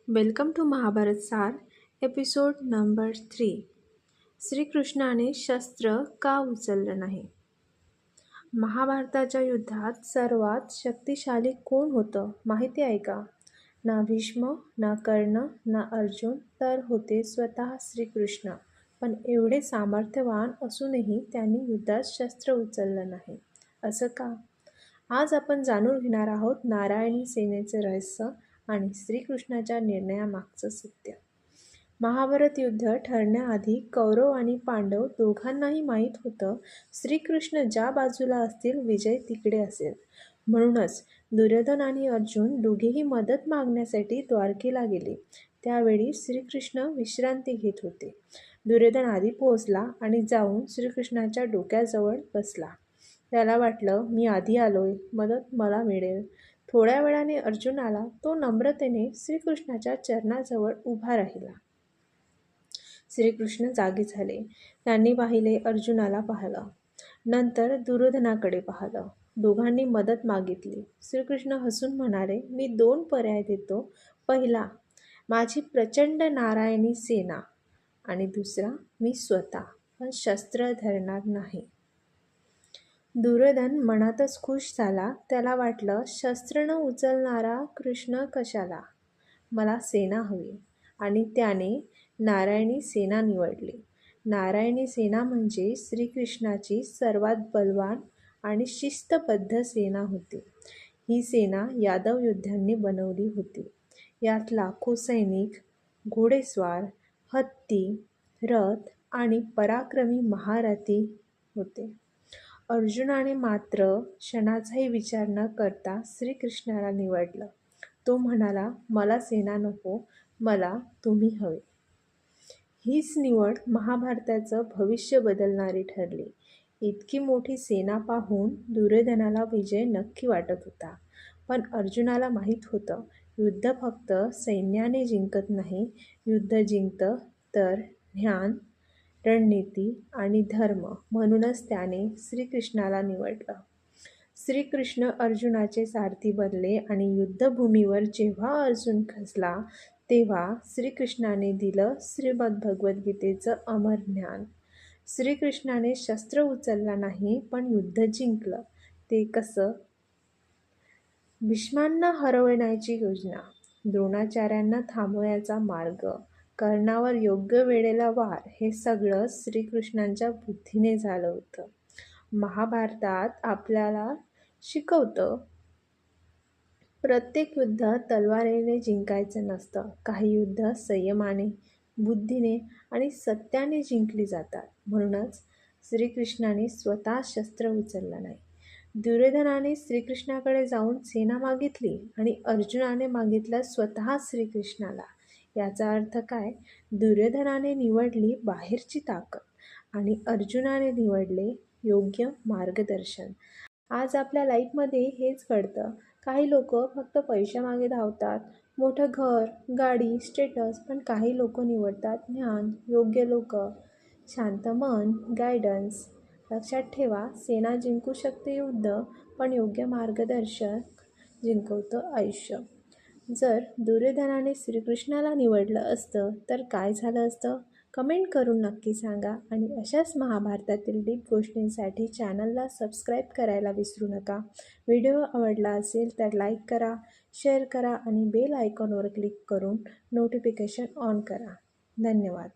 Welcome to Mahabharat सार episode number 3. श्रीकृष्णाने शस्त्र का उचललं नाही? महाभारताच्या युद्धात सर्वात शक्तिशाली कोण होतं माहिती आहे का? ना भीष्म, ना कर्ण, ना अर्जुन, तर होते स्वतः श्रीकृष्ण. पण एवढे सामर्थ्यवान असूनही त्यांनी युद्धात शस्त्र उचललं नाही. असं का? आज आपण जाणून घेणार आहोत नारायणी सेनेचे रहस्य आणि श्रीकृष्णाच्या निर्णयामागचं सत्य. महाभारत युद्ध ठरण्याआधी कौरव आणि पांडव दोघांनाही माहीत होतं श्रीकृष्ण ज्या बाजूला असतील विजय तिकडे असेल. म्हणूनच दुर्योधन आणि अर्जुन दोघेही मदत मागण्यासाठी द्वारकेला गेले. त्यावेळी श्रीकृष्ण विश्रांती घेत होते. दुर्योधन आधी पोहोचला आणि जाऊन श्रीकृष्णाच्या डोक्याजवळ बसला. त्याला वाटलं, मी आधी आलोय, मदत मला मिळेल. थोड्या वेळाने अर्जुन आला. तो नम्रतेने श्रीकृष्णाच्या चरणाजवळ उभा राहिला. श्रीकृष्ण जागे झाले. त्यांनी पाहिले, अर्जुनाला पाहिलं. नंतर दुर्योधनाकडे पाहिलं. दोघांनी मदत मागितली. श्रीकृष्ण हसून म्हणाले, मी 2 पर्याय देतो. पहिला, माझी प्रचंड नारायणी सेना, आणि दुसरा, मी स्वतः, पण शस्त्र धरणार नाही. दुर्योधन मनातच खुश झाला. त्याला वाटलं, शस्त्र न उचलणारा कृष्ण कशाला? मला सेना हवी. आणि त्याने नारायणी सेना निवडली. नारायणी सेना म्हणजे श्रीकृष्णाची सर्वात बलवान आणि शिस्तबद्ध सेना होती. ही सेना यादव योद्ध्यांनी बनवली होती. यात लाखो सैनिक, घोडेस्वार, हत्ती, रथ आणि पराक्रमी महारथी होते. अर्जुनाने मात्र क्षणाचाही विचार न करता श्रीकृष्णाला निवडलं. तो म्हणाला, मला सेना नको, मला तुम्ही हवे. हीच निवड महाभारताचं भविष्य बदलणारी ठरली. इतकी मोठी सेना पाहून दुर्योधनाला विजय नक्की वाटत होता. पण अर्जुनाला माहीत होतं, युद्ध फक्त सैन्याने जिंकत नाही. युद्ध जिंकतं तर ज्ञान, रणनीती आणि धर्म. म्हणूनच त्याने श्रीकृष्णाला निवडलं. श्रीकृष्ण अर्जुनाचे सारथी बनले आणि युद्धभूमीवर जेव्हा अर्जुन खचला तेव्हा श्रीकृष्णाने दिलं श्रीमद्भगवद्गीतेचं अमर ज्ञान. श्रीकृष्णाने शस्त्र उचलला नाही, पण युद्ध जिंकलं. ते कसं? भीष्मांना हरवण्याची योजना, द्रोणाचार्यांना थांबवण्याचा मार्ग, कर्णावर योग्य वेळेला वार, हे सगळं श्रीकृष्णांच्या बुद्धीने झालं होतं. महाभारतात आपल्याला शिकवतं, प्रत्येक युद्ध तलवारीने जिंकायचं नसतं. काही युद्ध संयमाने, बुद्धीने आणि सत्याने जिंकली जातात. म्हणूनच श्रीकृष्णाने स्वतः शस्त्र उचललं नाही. दुर्योधनाने श्रीकृष्णाकडे जाऊन सेना मागितली आणि अर्जुनाने मागितलं स्वतः श्रीकृष्णाला. याचा अर्थ काय? दुर्योधनाने निवडली बाहेरची ताकद आणि अर्जुनाने निवडले योग्य मार्गदर्शन. आज आपल्या लाईफमध्ये हेच घडतं. काही लोक फक्त पैशामागे धावतात, मोठं घर, गाडी, स्टेटस. पण काही लोक निवडतात ज्ञान, योग्य लोक, शांत मन, गायडन्स. लक्षात ठेवा, सेना जिंकू शकते युद्ध, पण योग्य मार्गदर्शक जिंकवतं आयुष्य. जर दुर्योधनाने श्रीकृष्णाला निवडलं असतं तर काय झालं असतं? कमेंट करून नक्की सांगा. आणि अशाच महाभारतातील डीप गोष्टींसाठी चॅनलला सबस्क्राईब करायला विसरू नका. व्हिडिओ आवडला असेल तर लाईक करा, शेअर करा आणि बेल आयकॉनवर क्लिक करून नोटिफिकेशन ऑन करा. धन्यवाद.